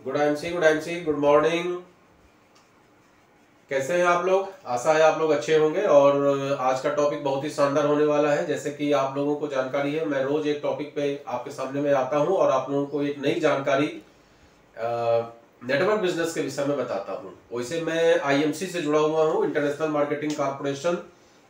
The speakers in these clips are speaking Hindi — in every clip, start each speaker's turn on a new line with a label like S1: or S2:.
S1: Good MC, good MC, good morning. कैसे हैं आप लोग? आशा है आप लोग अच्छे होंगे। और आज का टॉपिक बहुत ही शानदार होने वाला है। जैसे कि आप लोगों को जानकारी है, मैं रोज एक टॉपिक पे आपके सामने में आता हूं और आप लोगों को एक नई जानकारी नेटवर्क बिजनेस के विषय में बताता हूं। वैसे मैं आईएमसी से जुड़ा हुआ हूं, इंटरनेशनल मार्केटिंग कॉर्पोरेशन,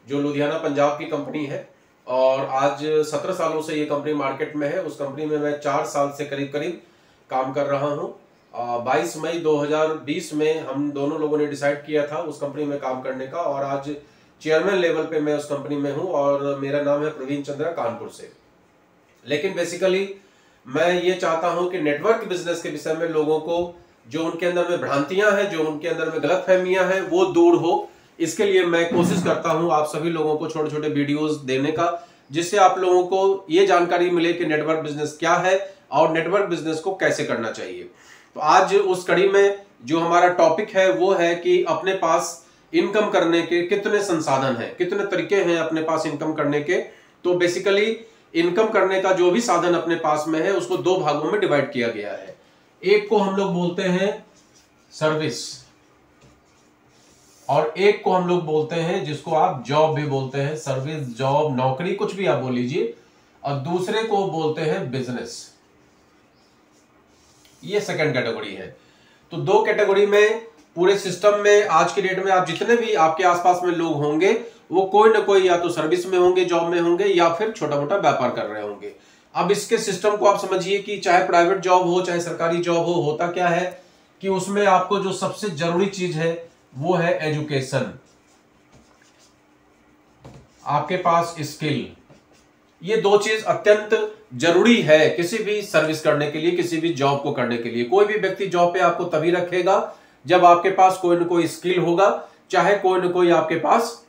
S1: जो लुधियाना पंजाब की कंपनी है। और आज 17 सालों से ये कंपनी मार्केट में है। उस कंपनी में मैं 4 साल से करीब करीब काम कर रहा हूं। 22 मई 2020 में हम दोनों लोगों ने डिसाइड किया था उस कंपनी में काम करने का, और आज चेयरमैन लेवल पे मैं उस कंपनी में हूं और मेरा नाम है प्रवीण चंद्रा, कानपुर से। लेकिन बेसिकली मैं ये चाहता हूं कि नेटवर्क बिजनेस के विषय में लोगों को जो उनके अंदर में भ्रांतियां हैं, जो उनके अंदर में गलतफहमियां हैं, वो दूर हो। इसके लिए मैं कोशिश करता हूं आप सभी लोगों को छोटे छोटे वीडियोस देने का, जिससे आप लोगों को ये जानकारी मिले कि नेटवर्क बिजनेस क्या है और नेटवर्क बिजनेस को कैसे करना चाहिए। तो आज उस कड़ी में जो हमारा टॉपिक है वो है कि अपने पास इनकम करने के कितने संसाधन हैं, कितने तरीके हैं अपने पास इनकम करने के। तो बेसिकली इनकम करने का जो भी साधन अपने पास में है उसको दो भागों में डिवाइड किया गया है। एक को हम लोग बोलते हैं सर्विस, और एक को हम लोग बोलते हैं जिसको आप जॉब भी बोलते हैं, सर्विस, जॉब, नौकरी, कुछ भी आप बोल लीजिए। और दूसरे को बोलते हैं बिजनेस। ये सेकंड कैटेगरी है। तो दो कैटेगरी में पूरे सिस्टम में आज के डेट में आप जितने भी आपके आसपास में लोग होंगे वो कोई ना कोई या तो सर्विस में होंगे, जॉब में होंगे, या फिर छोटा मोटा व्यापार कर रहे होंगे। अब इसके सिस्टम को आप समझिए कि चाहे प्राइवेट जॉब हो चाहे सरकारी जॉब हो, होता क्या है कि उसमें आपको जो सबसे जरूरी चीज है वो है एजुकेशन, आपके पास स्किल। ये दो चीज अत्यंत जरूरी है किसी भी सर्विस करने के लिए, किसी भी जॉब को करने के लिए। कोई भी व्यक्ति जॉब पे आपको तभी रखेगा जब आपके पास कोई ना कोई स्किल होगा, चाहे कोई ना कोई आपके पास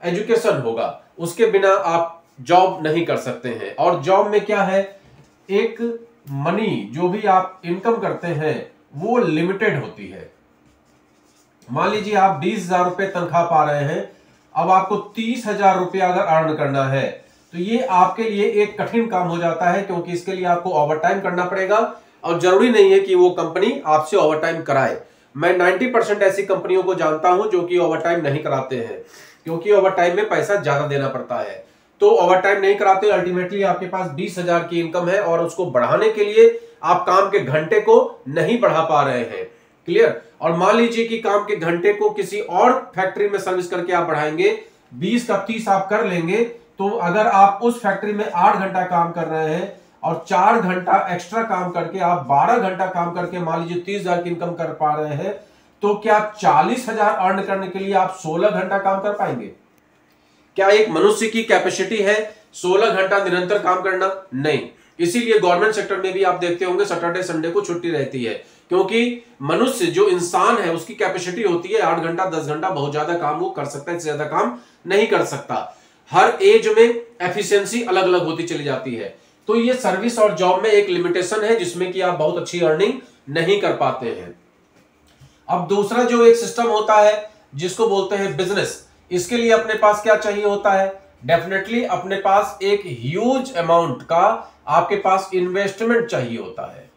S1: एजुकेशन होगा। उसके बिना आप जॉब नहीं कर सकते हैं। और जॉब में क्या है, एक मनी जो भी आप इनकम करते हैं वो लिमिटेड होती है। मान लीजिए आप 20,000 रुपए तनख्वाह पा रहे हैं, अब आपको 30,000 रुपया अगर अर्न करना है तो ये आपके लिए एक कठिन काम हो जाता है, क्योंकि इसके लिए आपको ओवरटाइम करना पड़ेगा। और जरूरी नहीं है कि वो कंपनी आपसे ओवरटाइम कराए। मैं 90% ऐसी कंपनियों को जानता हूं जो कि ओवरटाइम नहीं कराते हैं, क्योंकि ओवरटाइम में पैसा ज्यादा देना पड़ता है। तो ओवरटाइम नहीं कराते। अल्टीमेटली आपके पास 20,000 की इनकम है और उसको बढ़ाने के लिए आप काम के घंटे को नहीं बढ़ा पा रहे हैं। क्लियर? और मान लीजिए कि काम के घंटे को किसी और फैक्ट्री में सर्विस करके आप बढ़ाएंगे, 20 का 30 आप कर लेंगे। तो अगर आप उस फैक्ट्री में 8 घंटा काम कर रहे हैं और 4 घंटा एक्स्ट्रा काम करके आप 12 घंटा काम करके मान लीजिए 30,000 की इनकम कर पा रहे हैं, तो क्या 40,000 अर्न करने के लिए आप 16 घंटा काम कर पाएंगे? क्या एक मनुष्य की कैपेसिटी है 16 घंटा निरंतर काम करना? नहीं। इसीलिए गवर्नमेंट सेक्टर में भी आप देखते होंगे सैटरडे संडे को छुट्टी रहती है, क्योंकि मनुष्य जो इंसान है उसकी कैपेसिटी होती है 8 घंटा 10 घंटा, बहुत ज्यादा काम वो कर सकता है, इससे ज्यादा काम नहीं कर सकता। हर एज में एफिशिएंसी अलग अलग होती चली जाती है। तो ये सर्विस और जॉब में एक लिमिटेशन है जिसमें कि आप बहुत अच्छी अर्निंग नहीं कर पाते हैं। अब दूसरा जो एक सिस्टम होता है जिसको बोलते हैं बिजनेस, इसके लिए अपने पास क्या चाहिए होता है? डेफिनेटली अपने पास एक ह्यूज अमाउंट का आपके पास इन्वेस्टमेंट चाहिए होता है,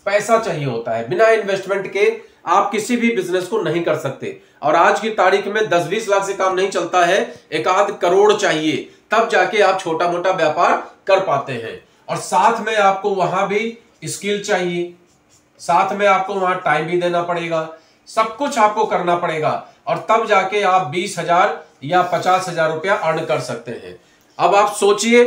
S1: पैसा चाहिए होता है। बिना इन्वेस्टमेंट के आप किसी भी बिजनेस को नहीं कर सकते। और आज की तारीख में 10-20 लाख से काम नहीं चलता है, 1-आध करोड़ चाहिए, तब जाके आप छोटा मोटा व्यापार कर पाते हैं। और साथ में आपको वहां भी स्किल चाहिए, साथ में आपको वहां टाइम भी देना पड़ेगा, सब कुछ आपको करना पड़ेगा, और तब जाके आप 20,000 या 50,000 रुपया अर्न कर सकते हैं। अब आप सोचिए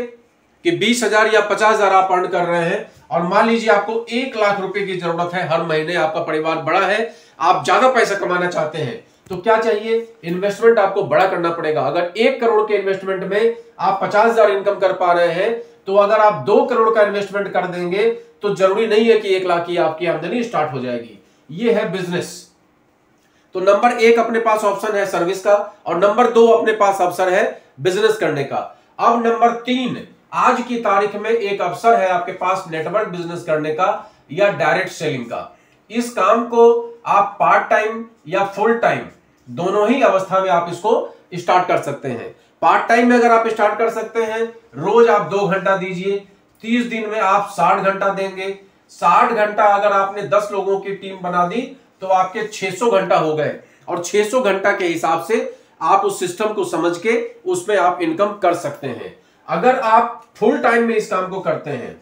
S1: कि 20,000 या 50,000 आप अर्न कर रहे हैं, और मान लीजिए आपको 1 लाख रुपए की जरूरत है हर महीने, आपका परिवार बड़ा है, आप ज्यादा पैसा कमाना चाहते हैं, तो क्या चाहिए? इन्वेस्टमेंट आपको बड़ा करना पड़ेगा। अगर 1 करोड़ के इन्वेस्टमेंट में आप 50,000 इनकम कर पा रहे हैं, तो अगर आप 2 करोड़ का इन्वेस्टमेंट कर देंगे तो जरूरी नहीं है कि 1 लाख की आपकी आमदनी स्टार्ट हो जाएगी। ये है बिजनेस। तो नंबर 1 अपने पास ऑप्शन है सर्विस का, और नंबर 2 अपने पास अवसर है बिजनेस करने का। अब नंबर 3 आज की तारीख में एक अवसर है आपके पास नेटवर्क बिजनेस करने का या डायरेक्ट सेलिंग का। इस काम को आप पार्ट टाइम या फुल टाइम दोनों ही अवस्था में आप इसको स्टार्ट कर सकते हैं। पार्ट टाइम में अगर आप स्टार्ट कर सकते हैं, रोज आप 2 घंटा दीजिए, 30 दिन में आप 60 घंटा देंगे, 60 घंटा अगर आपने 10 लोगों की टीम बना दी तो आपके 600 घंटा हो गए, और 600 घंटा के हिसाब से आप उस सिस्टम को समझ के उसमें आप इनकम कर सकते हैं। अगर आप फुल टाइम में इस काम को करते हैं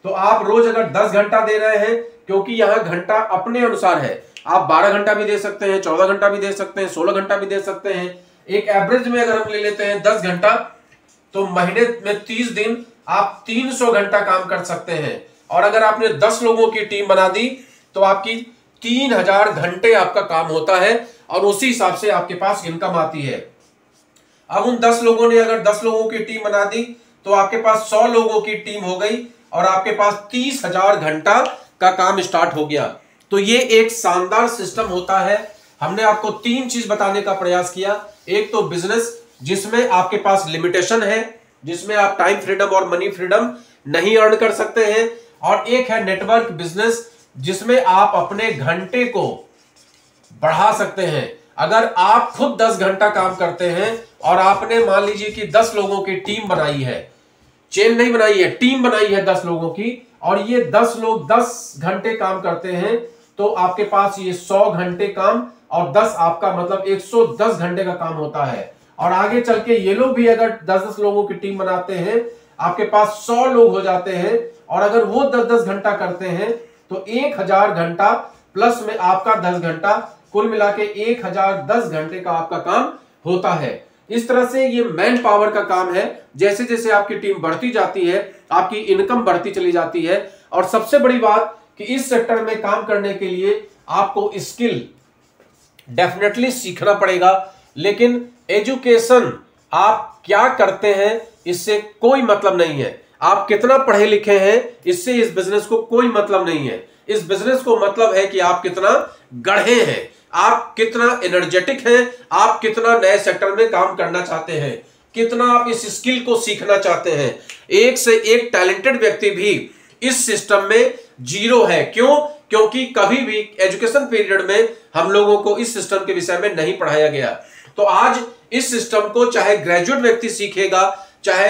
S1: तो आप रोज अगर 10 घंटा दे रहे हैं, क्योंकि यहां घंटा अपने अनुसार है, आप 12 घंटा भी दे सकते हैं, 14 घंटा भी दे सकते हैं, 16 घंटा भी दे सकते हैं। एक एवरेज में अगर हम ले लेते हैं 10 घंटा, तो महीने में 30 दिन आप 300 घंटा काम कर सकते हैं। और अगर आपने 10 लोगों की टीम बना दी तो आपकी 3000 घंटे आपका काम होता है, और उसी हिसाब से आपके पास इनकम आती है। अब उन 10 लोगों ने अगर 10 लोगों की टीम बना दी तो आपके पास 100 लोगों की टीम हो गई, और आपके पास 30,000 घंटा का काम स्टार्ट हो गया। तो ये एक शानदार सिस्टम होता है। हमने आपको 3 चीज बताने का प्रयास किया। एक तो बिजनेस जिसमें आपके पास लिमिटेशन है, जिसमें आप टाइम फ्रीडम और मनी फ्रीडम नहीं अर्न कर सकते हैं, और एक है नेटवर्क बिजनेस जिसमें आप अपने घंटे को बढ़ा सकते हैं। अगर आप खुद 10 घंटा काम करते हैं और आपने मान लीजिए कि 10 लोगों की टीम बनाई है, चेन नहीं बनाई है, टीम बनाई है 10 लोगों की, और ये 10 लोग 10 घंटे काम करते हैं, तो आपके पास ये 100 घंटे काम और 10 आपका मतलब 110 घंटे का काम होता है। और आगे चल के ये लोग भी अगर 10-10 लोगों की टीम बनाते हैं, आपके पास 100 लोग हो जाते हैं, और अगर वो 10-10 घंटा करते हैं तो 1000 घंटा प्लस में आपका 10 घंटा, कुल मिला के 1010 घंटे का आपका काम होता है। इस तरह से ये मैन पावर का काम है। जैसे जैसे आपकी टीम बढ़ती जाती है, आपकी इनकम बढ़ती चली जाती है। और सबसे बड़ी बात कि इस सेक्टर में काम करने के लिए आपको स्किल डेफिनेटली सीखना पड़ेगा, लेकिन एजुकेशन आप क्या करते हैं इससे कोई मतलब नहीं है। आप कितना पढ़े लिखे हैं इससे इस बिजनेस को कोई मतलब नहीं है। इस बिजनेस को मतलब है कि आप कितना गढ़े हैं, आप कितना एनर्जेटिक हैं, आप कितना नए सेक्टर में काम करना चाहते हैं, कितना आप इस स्किल को सीखना चाहते हैं। एक से एक टैलेंटेड व्यक्ति भी इस सिस्टम में जीरो है। क्यों? क्योंकि कभी भी एजुकेशन पीरियड में हम लोगों को इस सिस्टम के विषय में नहीं पढ़ाया गया। तो आज इस सिस्टम को चाहे ग्रेजुएट व्यक्ति सीखेगा, चाहे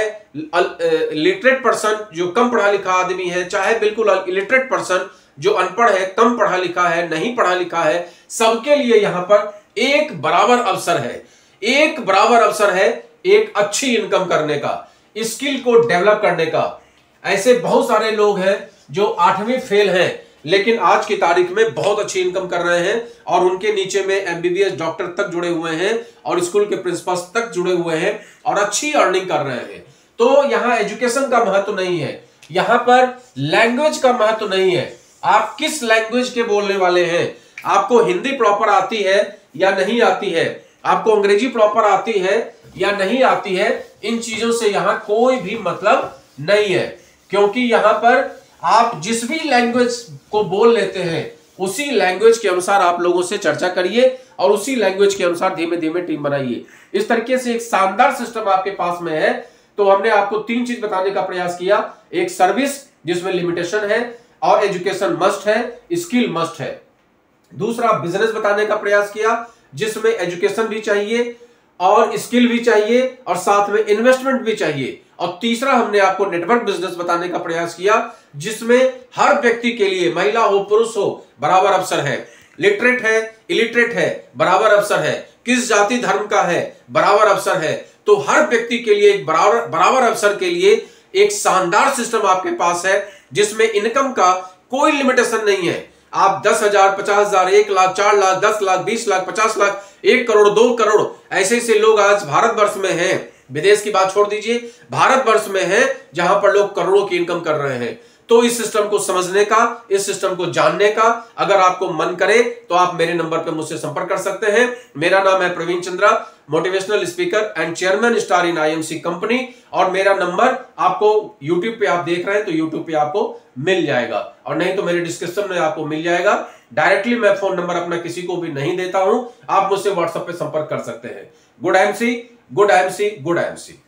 S1: लिटरेट पर्सन जो कम पढ़ा लिखा आदमी है, चाहे बिल्कुल इलिटरेट पर्सन जो अनपढ़ है, कम पढ़ा लिखा है, नहीं पढ़ा लिखा है, सबके लिए यहां पर एक बराबर अवसर है। एक बराबर अवसर है एक अच्छी इनकम करने का, स्किल को डेवलप करने का। ऐसे बहुत सारे लोग हैं जो 8वीं फेल हैं, लेकिन आज की तारीख में बहुत अच्छी इनकम कर रहे हैं, और उनके नीचे में एमबीबीएस डॉक्टर तक जुड़े हुए हैं, और स्कूल के प्रिंसिपल्स तक जुड़े हुए हैं, और अच्छी अर्निंग कर रहे हैं। तो यहां एजुकेशन का महत्व नहीं है, यहां पर लैंग्वेज का महत्व नहीं है। आप किस लैंग्वेज के बोलने वाले हैं, आपको हिंदी प्रॉपर आती है या नहीं आती है, आपको अंग्रेजी प्रॉपर आती है या नहीं आती है, इन चीजों से यहां कोई भी मतलब नहीं है। क्योंकि यहां पर आप जिस भी लैंग्वेज को बोल लेते हैं उसी लैंग्वेज के अनुसार आप लोगों से चर्चा करिए, और उसी लैंग्वेज के अनुसार धीमे धीमे टीम बनाइए। इस तरीके से एक शानदार सिस्टम आपके पास में है। तो हमने आपको 3 चीज बताने का प्रयास किया। एक सर्विस जिसमें लिमिटेशन है और एजुकेशन मस्ट है, स्किल मस्ट है। दूसरा बिजनेस बताने का प्रयास किया जिसमें एजुकेशन भी चाहिए और स्किल भी चाहिए और साथ में इन्वेस्टमेंट भी चाहिए। और तीसरा हमने आपको नेटवर्क बिजनेस बताने का प्रयास किया जिसमें हर व्यक्ति के लिए, महिला हो पुरुष हो, बराबर अवसर है। लिटरेट है इलिटरेट है, बराबर अवसर है। किस जाति धर्म का है, बराबर अवसर है। तो हर व्यक्ति के लिए एक बराबर अवसर के लिए एक शानदार सिस्टम आपके पास है जिसमें इनकम का कोई लिमिटेशन नहीं है। आप 10,000, 50,000, 1 लाख, 4 लाख, 10 लाख, 20 लाख, 50 लाख, 1 करोड़, 2 करोड़, ऐसे ऐसे लोग आज भारतवर्ष में हैं। विदेश की बात छोड़ दीजिए, भारतवर्ष में है जहां पर लोग करोड़ों की इनकम कर रहे हैं। तो इस सिस्टम को समझने का, इस सिस्टम को जानने का अगर आपको मन करे तो आप मेरे नंबर पर मुझसे संपर्क कर सकते हैं। मेरा नाम है Praveen Chandra, motivational speaker and chairman star in IMC company, और मेरा नंबर आपको यूट्यूब पे आप देख रहे हैं तो यूट्यूब पे आपको मिल जाएगा, और नहीं तो मेरे डिस्क्रिप्शन में आपको मिल जाएगा। डायरेक्टली मैं फोन नंबर अपना किसी को भी नहीं देता हूं, आप मुझसे व्हाट्सएप पे संपर्क कर सकते हैं। Good IMC, good IMC, good IMC.